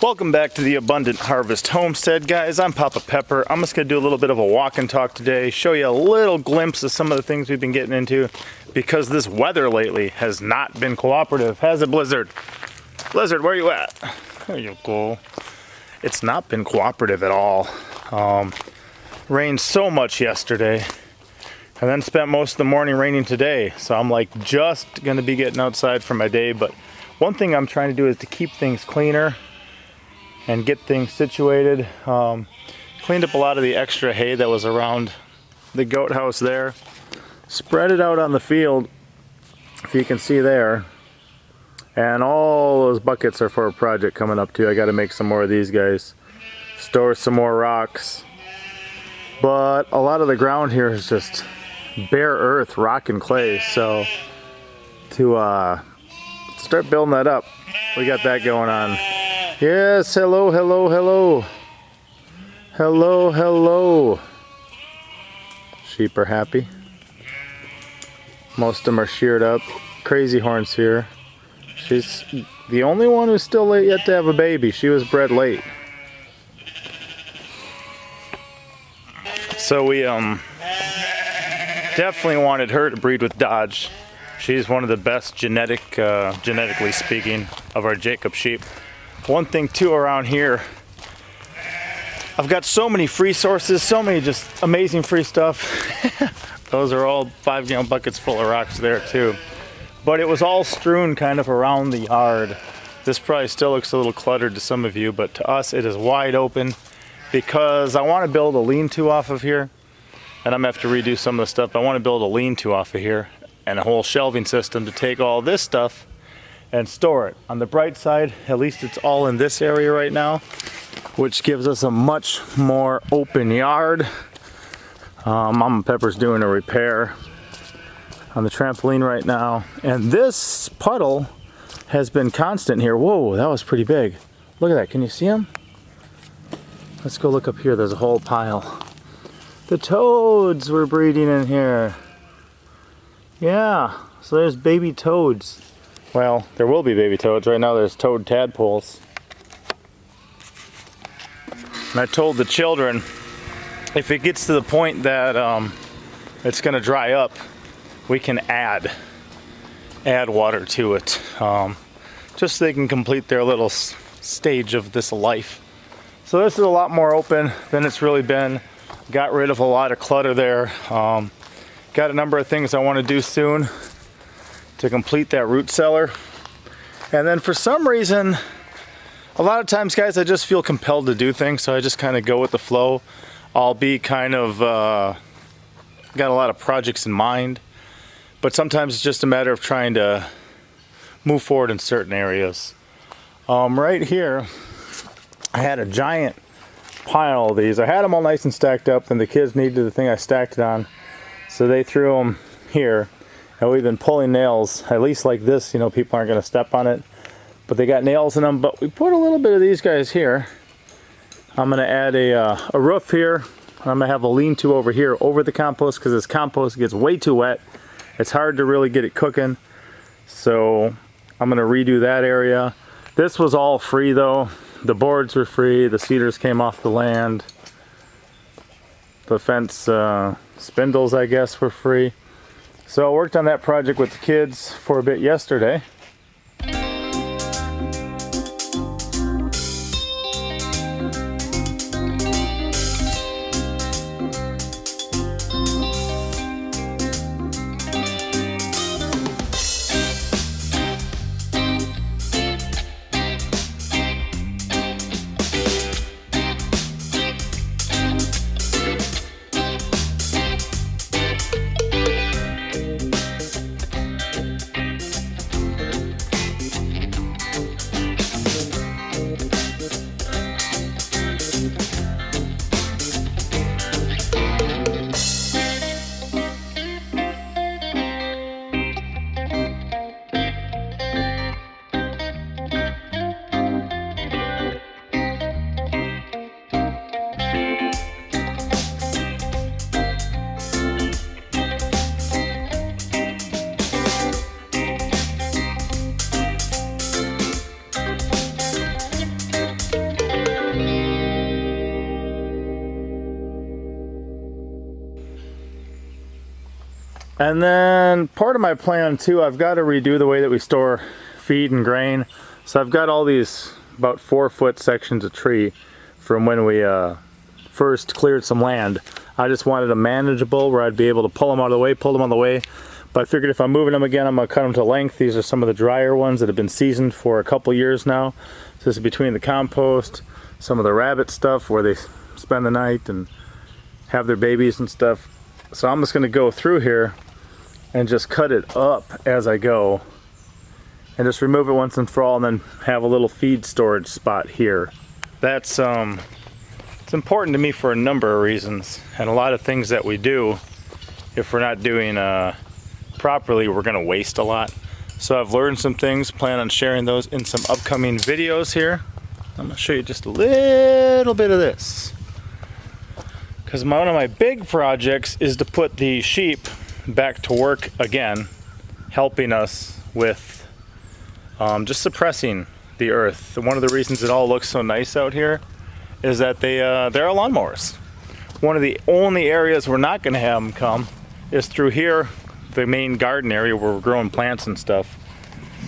Welcome back to the Abundant Harvest Homestead, guys. I'm Papa Pepper. I'm just going to do a little bit of a walk and talk today, show you a little glimpse of some of the things we've been getting into, because this weather lately has not been cooperative, has it, Blizzard? Blizzard, where you at? There you go. It's not been cooperative at all. Rained so much yesterday, and then spent most of the morning raining today, so I'm like just going to be getting outside for my day. But one thing I'm trying to do is to keep things cleaner and get things situated. Cleaned up a lot of the extra hay that was around the goat house there. Spread it out on the field, if you can see there. And all those buckets are for a project coming up too. I got to make some more of these guys. Store some more rocks. But a lot of the ground here is just bare earth, rock and clay. So to start building that up, we got that going on. Yes, hello, hello, hello. Hello, hello. Sheep are happy. Most of them are sheared up. Crazy Horn's here. She's the only one who's still late yet to have a baby. She was bred late. So we definitely wanted her to breed with Dodge. She's one of the best genetically speaking, of our Jacob sheep. One thing too around here, I've got so many free sources, so many just amazing free stuff. Those are all 5-gallon buckets full of rocks there too. But it was all strewn kind of around the yard. This probably still looks a little cluttered to some of you, but to us it is wide open, because I want to build a lean-to off of here, and I'm going to have to redo some of the stuff. I want to build a lean-to off of here and a whole shelving system to take all this stuff and store it. On the bright side, at least it's all in this area right now, which gives us a much more open yard. Mama Pepper's doing a repair on the trampoline right now, and this puddle has been constant here. Whoa, that was pretty big. Look at that, can you see him? Let's go look up here, there's a whole pile. The toads were breeding in here. Yeah, so there's baby toads. Well, there will be baby toads. Right now there's toad tadpoles. And I told the children, if it gets to the point that it's going to dry up, we can add water to it, just so they can complete their little stage of this life. So this is a lot more open than it's really been. Got rid of a lot of clutter there. Got a number of things I want to do soon to complete that root cellar. And then for some reason, a lot of times, guys, I just feel compelled to do things, so I just kind of go with the flow. I'll be kind of got a lot of projects in mind, but sometimes it's just a matter of trying to move forward in certain areas. Right here, I had a giant pile of these. I had them all nice and stacked up, and the kids needed the thing I stacked it on, so they threw them here. And we've been pulling nails, at least like this, you know, people aren't going to step on it, but they got nails in them. But we put a little bit of these guys here. I'm going to add a roof here. I'm going to have a lean-to over here over the compost, because this compost gets way too wet. It's hard to really get it cooking, so I'm going to redo that area. This was all free though. The boards were free, the cedars came off the land, the fence spindles, I guess, were free. So I worked on that project with the kids for a bit yesterday. And then part of my plan too, I've got to redo the way that we store feed and grain. So I've got all these about 4-foot sections of tree from when we first cleared some land. I just wanted a manageable where I'd be able to pull them out of the way, pull them out of the way. But I figured if I'm moving them again, I'm gonna cut them to length. These are some of the drier ones that have been seasoned for a couple years now. So this is between the compost, some of the rabbit stuff where they spend the night and have their babies and stuff. So I'm just gonna go through here and just cut it up as I go and just remove it once and for all, and then have a little feed storage spot here. That's it's important to me for a number of reasons, and a lot of things that we do, if we're not doing properly, we're gonna waste a lot. So I've learned some things, plan on sharing those in some upcoming videos here. I'm gonna show you just a little bit of this, because one of my big projects is to put the sheep back to work again, helping us with just suppressing the earth. One of the reasons it all looks so nice out here is that there are lawnmowers. One of the only areas we're not going to have them come is through here, the main garden area where we're growing plants and stuff.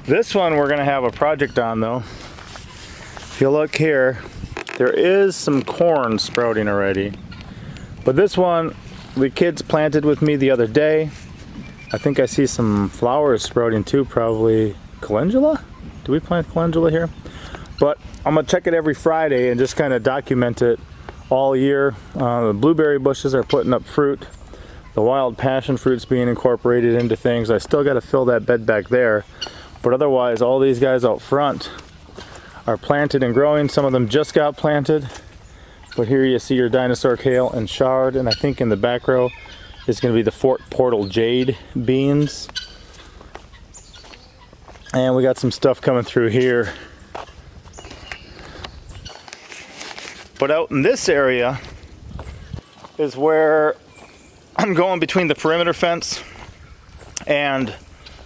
This one we're going to have a project on though. If you look here, there is some corn sprouting already. But this one, the kids planted with me the other day. I think I see some flowers sprouting too, probably calendula? Do we plant calendula here? But I'm gonna check it every Friday and just kind of document it all year. The blueberry bushes are putting up fruit. The wild passion fruit's being incorporated into things. I still got to fill that bed back there. But otherwise, all these guys out front are planted and growing. Some of them just got planted. But here you see your dinosaur kale and chard, and I think in the back row is going to be the Fort Portal jade beans. And we got some stuff coming through here. But out in this area is where I'm going between the perimeter fence and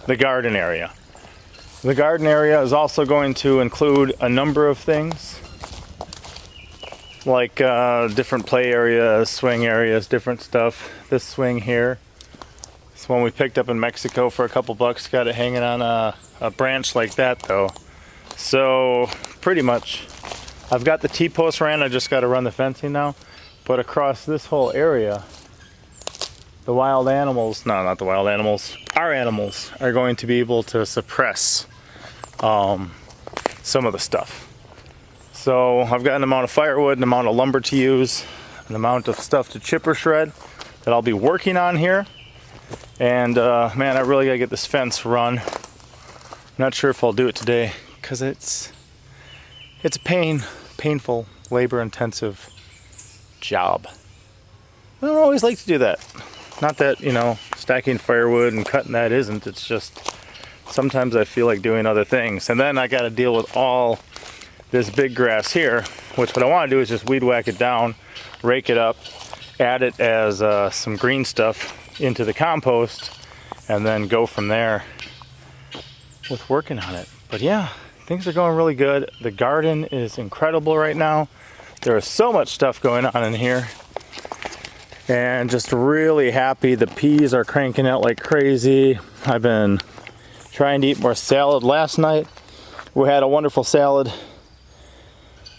the garden area. The garden area is also going to include a number of things, like different play areas, swing areas, different stuff. This swing here, it's one we picked up in Mexico for a couple bucks. Got it hanging on a branch like that though. So pretty much I've got the T-post ran, I just got to run the fencing now. But across this whole area, the wild animals, no, not the wild animals, our animals are going to be able to suppress some of the stuff. So I've got an amount of firewood, an amount of lumber to use, an amount of stuff to chip or shred that I'll be working on here. And man, I really gotta get this fence run. Not sure if I'll do it today because it's a painful, labor-intensive job. I don't always like to do that. Not that, you know, stacking firewood and cutting that isn't. It's just sometimes I feel like doing other things. And then I got to deal with all this big grass here, which what I want to do is just weed whack it down, rake it up, add it as some green stuff into the compost, and then go from there with working on it. But yeah, things are going really good. The garden is incredible right now. There is so much stuff going on in here. And just really happy. The peas are cranking out like crazy. I've been trying to eat more salad. Last night we had a wonderful salad.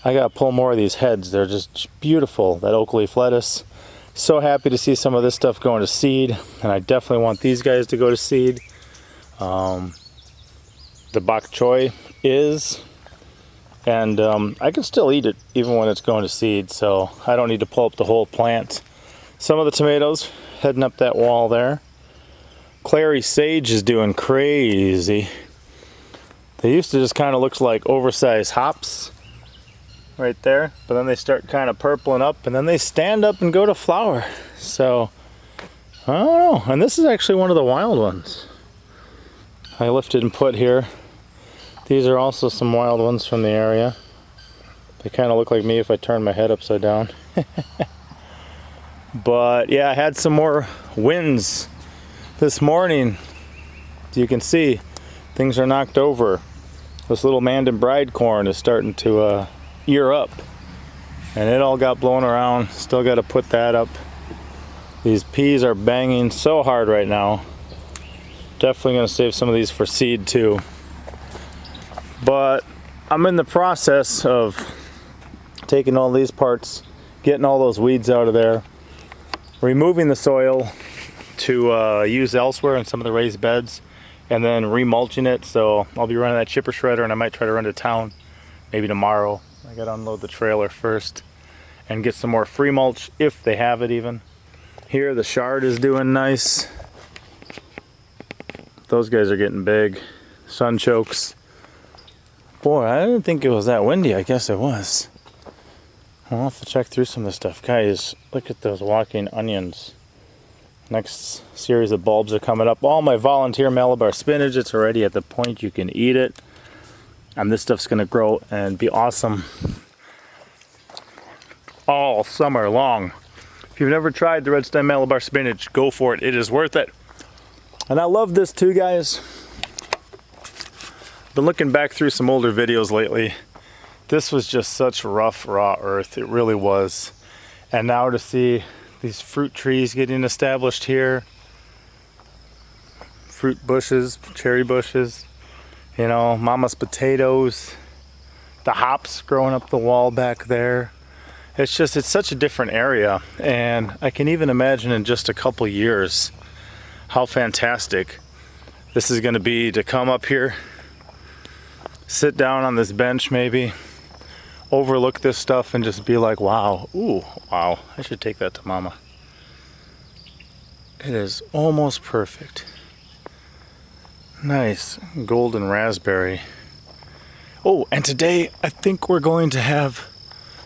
I gotta pull more of these heads. They're just beautiful. That oak leaf lettuce. So happy to see some of this stuff going to seed. And I definitely want these guys to go to seed. The bok choy is. And I can still eat it even when it's going to seed. So I don't need to pull up the whole plant. Some of the tomatoes heading up that wall there. Clary sage is doing crazy. They used to just kind of look like oversized hops right there, but then they start kind of purpling up and then they stand up and go to flower. So I don't know. And this is actually one of the wild ones I lifted and put here. These are also some wild ones from the area. They kind of look like me if I turn my head upside down. But yeah, I had some more winds this morning. As you can see, things are knocked over. This little Mandan bride corn is starting to ear up. And it all got blown around. Still got to put that up. These peas are banging so hard right now. Definitely gonna save some of these for seed too. But I'm in the process of taking all these parts, getting all those weeds out of there, removing the soil to use elsewhere in some of the raised beds, and then remulching it. So I'll be running that chipper shredder, and I might try to run to town maybe tomorrow. I gotta unload the trailer first and get some more free mulch if they have it even. Here the shard is doing nice. Those guys are getting big. Sunchokes. Boy, I didn't think it was that windy. I guess it was. I'll have to check through some of this stuff. Guys, look at those walking onions. Next series of bulbs are coming up. All my volunteer Malabar spinach, it's already at the point you can eat it. And this stuff's gonna grow and be awesome all summer long. If you've never tried the red stem Malabar spinach, go for it. It is worth it. And I love this too, guys. Been looking back through some older videos lately. This was just such rough, raw earth. It really was. And now to see these fruit trees getting established here, fruit bushes, cherry bushes, you know, mama's potatoes, the hops growing up the wall back there. It's just, it's such a different area. And I can even imagine in just a couple years how fantastic this is gonna be to come up here, sit down on this bench maybe, overlook this stuff and just be like, wow, ooh, wow, I should take that to mama. It is almost perfect. Nice golden raspberry. Oh, and today I think we're going to have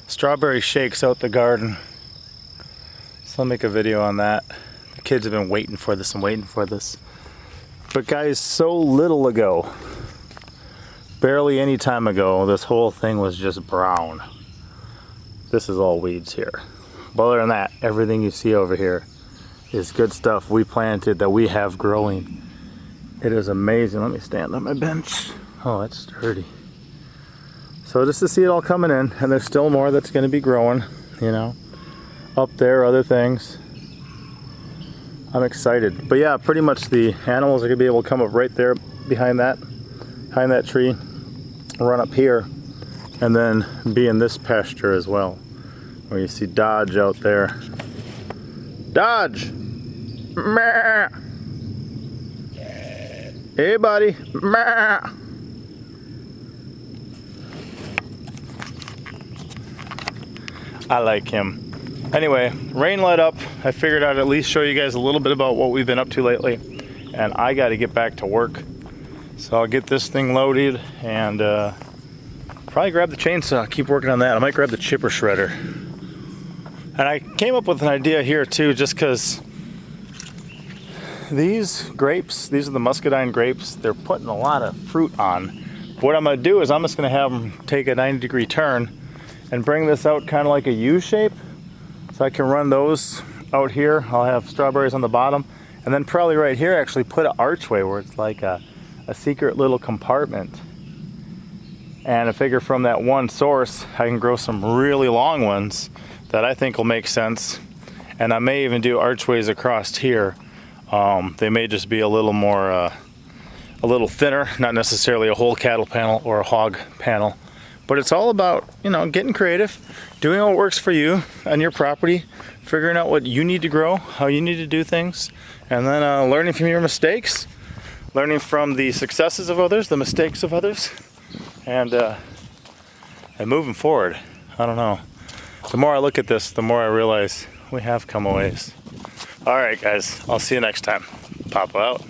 strawberry shakes out the garden. So I'll make a video on that. The kids have been waiting for this and waiting for this. But guys, so little ago, barely any time ago, this whole thing was just brown. This is all weeds here. But other than that, everything you see over here is good stuff we planted that we have growing. It is amazing. Let me stand on my bench. Oh, it's sturdy. So just to see it all coming in, and there's still more that's going to be growing, you know, up there, other things. I'm excited. But yeah, pretty much the animals are going to be able to come up right there behind that tree, run up here, and then be in this pasture as well, where you see Dodge out there. Dodge! Meh. Hey buddy! Meh. I like him. Anyway, rain let up. I figured I'd at least show you guys a little bit about what we've been up to lately, and I got to get back to work. So I'll get this thing loaded and probably grab the chainsaw, keep working on that. I might grab the chipper shredder. And I came up with an idea here too, just because these grapes, these are the muscadine grapes, they're putting a lot of fruit on. What I'm gonna do is I'm just gonna have them take a 90-degree turn and bring this out kind of like a U shape. So I can run those out here. I'll have strawberries on the bottom. And then probably right here actually put an archway where it's like a secret little compartment. And I figure from that one source, I can grow some really long ones that I think will make sense. And I may even do archways across here. They may just be a little more, a little thinner, not necessarily a whole cattle panel or a hog panel. But it's all about, you know, getting creative, doing what works for you on your property, figuring out what you need to grow, how you need to do things, and then learning from your mistakes, learning from the successes of others, the mistakes of others, and moving forward. I don't know. The more I look at this, the more I realize we have come a ways. All right, guys, I'll see you next time. Papa out.